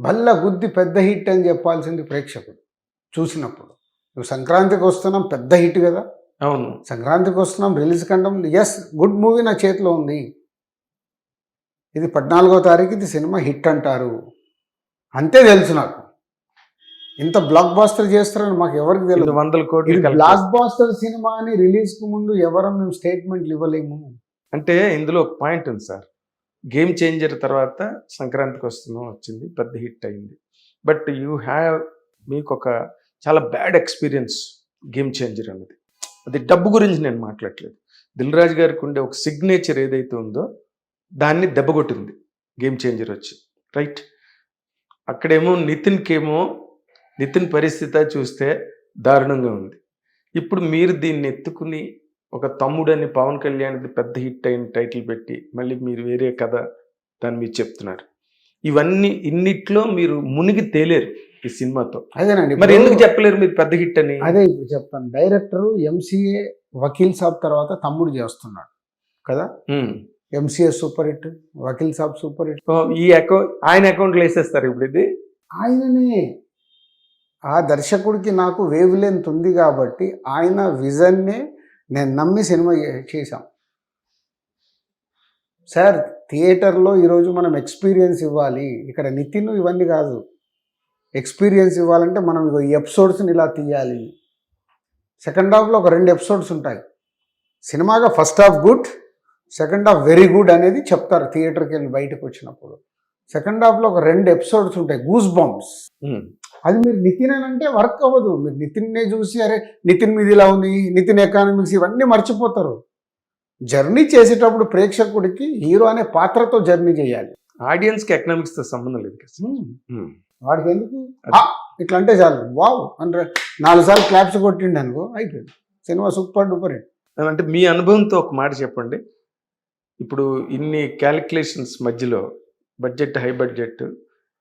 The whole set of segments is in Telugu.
బల్ల గుద్ది పెద్ద హిట్ అని చెప్పాల్సింది ప్రేక్షకుడు చూసినప్పుడు. నువ్వు సంక్రాంతికి వస్తున్నాం, పెద్ద హిట్ కదా. అవును, సంక్రాంతికి వస్తున్నాం, రిలీజ్ కంటాం, ఎస్ గుడ్ మూవీ నా చేతిలో ఉంది, ఇది 14వ తారీఖు ఇది సినిమా హిట్ అంటారు, అంతే తెలుసు నాకు. ఇంత బ్లాక్ బాస్టర్ చేస్తారని మాకు ఎవరికి తెలియదు. 100 కోట్లు బ్లాక్ బాస్టర్ సినిమా అని రిలీజ్కు ముందు ఎవరం మేము స్టేట్మెంట్లు ఇవ్వలేము. అంటే ఇందులో ఒక పాయింట్ ఉంది సార్. గేమ్ చేంజర్ తర్వాత సంక్రాంతికి వస్తున్నాం వచ్చింది, పెద్ద హిట్ అయింది. బట్ మీకు ఒక చాలా బ్యాడ్ ఎక్స్పీరియన్స్ గేమ్ చేంజర్ అన్నది. అది డబ్బు గురించి నేను మాట్లాడలేదు. దిల్ రాజు గారికి ఉండే ఒక సిగ్నేచర్ ఏదైతే ఉందో దాన్ని దెబ్బకొట్టింది గేమ్ చేంజర్ వచ్చి, రైట్. అక్కడేమో నితిన్ పరిస్థితి చూస్తే దారుణంగా ఉంది. ఇప్పుడు మీరు దీన్ని ఎత్తుకుని ఒక తమ్ముడని పవన్ కళ్యాణ్ది పెద్ద హిట్ అయిన టైటిల్ పెట్టి మళ్ళీ మీరు వేరే కథ దాన్ని మీరు చెప్తున్నారు. ఇన్నిట్లో మీరు మునిగి తేలేరు ఈ సినిమాతో. అదేనండి, మరి ఎందుకు చెప్పలేరు మీరు పెద్ద హిట్ అని? అదే ఇప్పుడు చెప్తాను. డైరెక్టర్ ఎంసీఏ వకీల్ సాబ్ తర్వాత తమ్ముడు చేస్తున్నాడు కదా. MCA super hit, Vakeel Saab super hit. ఆయన అకౌంట్లో వేసేస్తారు ఇప్పుడు ఇది. ఆయననే ఆ దర్శకుడికి నాకు వేవ్ లెంత్ ఉంది కాబట్టి ఆయన విజన్నే నేను నమ్మి సినిమా చేశాం. సార్ థియేటర్లో ఈరోజు మనం ఎక్స్పీరియన్స్ ఇవ్వాలి, ఇక్కడ నితిన్ ఇవన్నీ కాదు. ఎక్స్పీరియన్స్ ఇవ్వాలంటే మనం ఈ ఎపిసోడ్స్ని ఇలా తీయాలి. సెకండ్ హాఫ్లో ఒక 2 ఎపిసోడ్స్ ఉంటాయి. సినిమాగా first half good, second half very good అనేది చెప్తారు థియేటర్కి వెళ్ళి బయటకు వచ్చినప్పుడు. సెకండ్ హాఫ్లో ఒక 2 ఎపిసోడ్స్ ఉంటాయి గూస్ బంప్స్. అది మీరు నితిన్ అని అంటే వర్క్ అవ్వదు. మీరు నితిన్నే చూసి అరే నితిన్ మీద ఇలా ఉంది, నితిన్ ఎకానమిక్స్ ఇవన్నీ మర్చిపోతారు. జర్నీ చేసేటప్పుడు ప్రేక్షకుడికి హీరో అనే పాత్రతో జర్నీ చేయాలి. ఆడియన్స్కి ఎకనామిక్స్తో సంబంధం లేదు కదా. వాడికి ఎందుకు ఇట్లా అంటే చాలు, వావ్ అంటే 4 సార్లు క్లాప్స్ కొట్టిండి అనుకో అయిపోయింది సినిమా, సూపర్ డూపర్ హిట్. అంటే మీ అనుభవంతో ఒక మాట చెప్పండి. ఇప్పుడు ఇన్ని క్యాలిక్యులేషన్స్ మధ్యలో budget, high budget,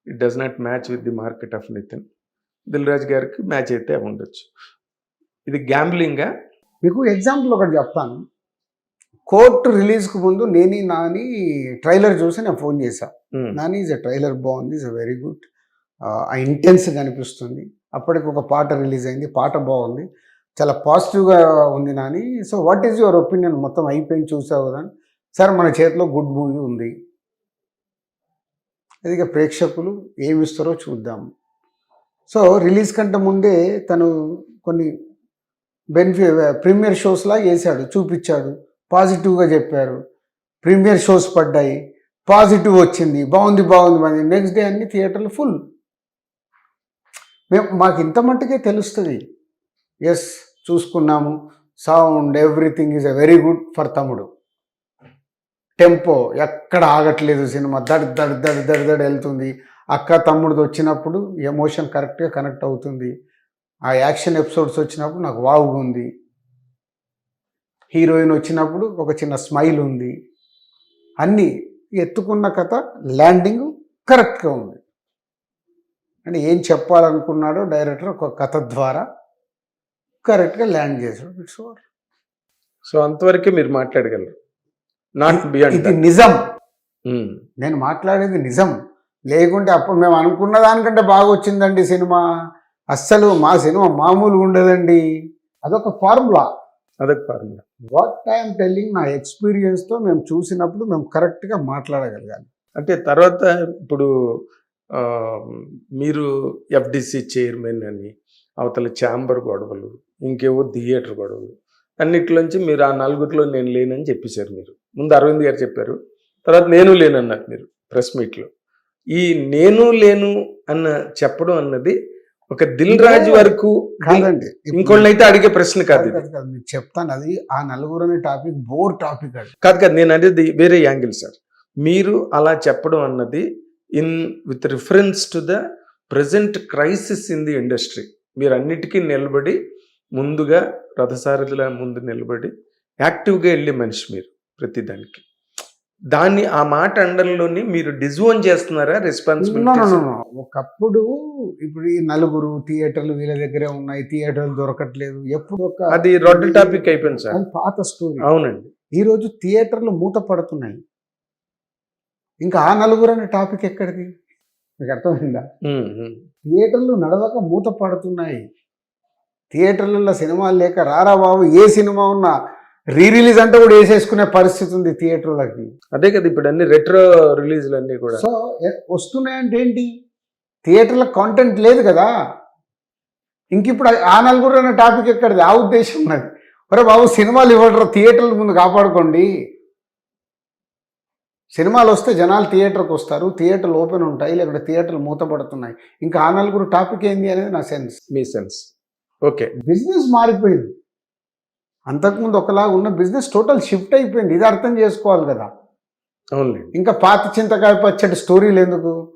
it does not match with the market of Nithin. Dil Raju గారికి మ్యాచ్ అయితే ఉండొచ్చు. ఇది గ్యాంబ్లింగా? మీకు ఎగ్జాంపుల్ ఒకటి చెప్తాను. కోర్టు రిలీజ్కు ముందు నాని ట్రైలర్ చూసి నేను ఫోన్ చేశాను. నాని ఈజ్ ఎ ట్రైలర్ బాగుంది, ఈజ్ ఎ వెరీ గుడ్, ఆ ఇంటెన్స్గా అనిపిస్తుంది. అప్పటికి ఒక పాట రిలీజ్ అయింది, పాట బాగుంది, చాలా పాజిటివ్గా ఉంది Nani. So what is your opinion, మొత్తం అయిపోయింది చూసావు కదా. సార్ మన చేతిలో గుడ్ మూవీ ఉంది, అది ప్రేక్షకులు ఏమి ఇస్తారో చూద్దాం. సో రిలీజ్ కంటే ముందే తను కొన్ని ప్రీమియర్ షోస్ లాగా చేశాడు, చూపించాడు, పాజిటివ్గా చెప్పారు. ప్రీమియర్ షోస్ పడ్డాయి, పాజిటివ్ వచ్చింది, బాగుంది. నెక్స్ట్ డే అన్ని థియేటర్లు ఫుల్. మాకు ఇంత మట్టుకే తెలుస్తుంది, ఎస్ చూసుకున్నాము, sound everything is a very good for తమ్ముడు. టెంపో ఎక్కడ ఆగట్లేదు, సినిమా దడ్ దడ్ దడ్ దడ్ దడ్ వెళ్తుంది. అక్క తమ్ముడిది వచ్చినప్పుడు ఎమోషన్ కరెక్ట్గా కనెక్ట్ అవుతుంది. ఆ యాక్షన్ ఎపిసోడ్స్ వచ్చినప్పుడు నాకు వావుగా ఉంది. హీరోయిన్ వచ్చినప్పుడు ఒక చిన్న స్మైల్ ఉంది. అన్నీ ఎత్తుకున్న కథ ల్యాండింగ్ కరెక్ట్గా ఉంది. అంటే ఏం చెప్పాలనుకున్నాడో డైరెక్టర్ ఒక కథ ద్వారా కరెక్ట్గా ల్యాండ్ చేశాడు. It's over. సో అంతవరకే మీరు మాట్లాడగలరు, నాట్ బియాండ్. ఇది నిజం, నేను మాట్లాడేది నిజం. లేకుంటే అప్పుడు మేము అనుకున్న దానికంటే బాగా వచ్చిందండి సినిమా, అస్సలు మా సినిమా మామూలుగా ఉండదండి. అదొక ఫార్ములా. వాట్ ఐఎమ్ టెల్లింగ్, నా ఎక్స్పీరియన్స్తో మేము చూసినప్పుడు మేము కరెక్ట్గా మాట్లాడగలగాలి. అంటే తర్వాత ఇప్పుడు మీరు ఎఫ్డిసి చైర్మన్ అని, అవతల ఛాంబర్ గొడవలు, ఇంకేవో థియేటర్ గొడవలు, అన్నిట్లోంచి మీరు ఆ 4గురిలో నేను లేనని చెప్పేశారు. మీరు ముందు అరవింద్ గారు చెప్పారు, తర్వాత నేను లేనన్నారు మీరు ప్రెస్ మీట్లో. ఈ నేను లేను అన్న చెప్పడం అన్నది ఒక దిల్ రాజు వరకు కాదండి, ఇంకోళ్ళైతే అడిగే ప్రశ్న కాదు. మీకు చెప్తాను, అది ఆ 4 అనే టాపిక్ బోర్ టాపిక్. అది కాదు, నేను అనేది వేరే యాంగిల్ సార్. మీరు అలా చెప్పడం అన్నది with reference to the present crisis in the industry. మీరు అన్నిటికీ నిలబడి, ముందుగా రథసారథుల ముందు నిలబడి యాక్టివ్గా వెళ్ళే మనిషి మీరు ప్రతిదానికి. దాన్ని ఆ మాట అండర్లోని మీరు డిజోన్ చేస్తున్నారా రెస్పాన్సిబిలిటీ? ఒకప్పుడు ఇప్పుడు ఈ 4 థియేటర్లు వీళ్ళ దగ్గరే ఉన్నాయి, థియేటర్లు దొరకట్లేదు, ఎప్పుడు అది రొడ్డు టాపిక్ అయిపోయింది సార్, పాత స్టోరీ. అవునండి. ఈరోజు థియేటర్లు మూత పడుతున్నాయి, ఇంకా ఆ 4 అనే టాపిక్ ఎక్కడిది? మీకు అర్థమైందా? థియేటర్లు నడవక మూత పడుతున్నాయి. థియేటర్లలో సినిమాలు లేక రారా బాబు ఏ సినిమా ఉన్నా రిలీజ్ అంటే కూడా వేసేసుకునే పరిస్థితి ఉంది థియేటర్లకి. అదే కదా ఇప్పుడు అన్ని రెట్రో రిలీజ్లు అన్ని కూడా. సో వస్తున్నాయంటే ఏంటి, థియేటర్ల కాంటెంట్ లేదు కదా. ఇంక ఇప్పుడు ఆ నలుగురు అనే టాపిక్ ఎక్కడిది, ఆ ఉద్దేశం ఉన్నది. ఒరే బాబు సినిమాలు ఇవ్వడరా, థియేటర్ల ముందు కాపాడుకోండి. సినిమాలు వస్తే జనాలు థియేటర్కి వస్తారు, థియేటర్లు ఓపెన్ ఉంటాయి, లేకపోతే థియేటర్లు మూతపడుతున్నాయి. ఇంకా ఆ నలుగురు టాపిక్ ఏంది అనేది నా సెన్స్. మీ సెన్స్. ఓకే. బిజినెస్ మారిపోయింది. అంతకుముందు ఒకలాగా ఉన్న బిజినెస్ టోటల్ షిఫ్ట్ అయిపోయింది. ఇది అర్థం చేసుకోవాలి కదా. అవునండి. ఇంకా పాత చింతకాయ పచ్చడి స్టోరీలు ఎందుకు?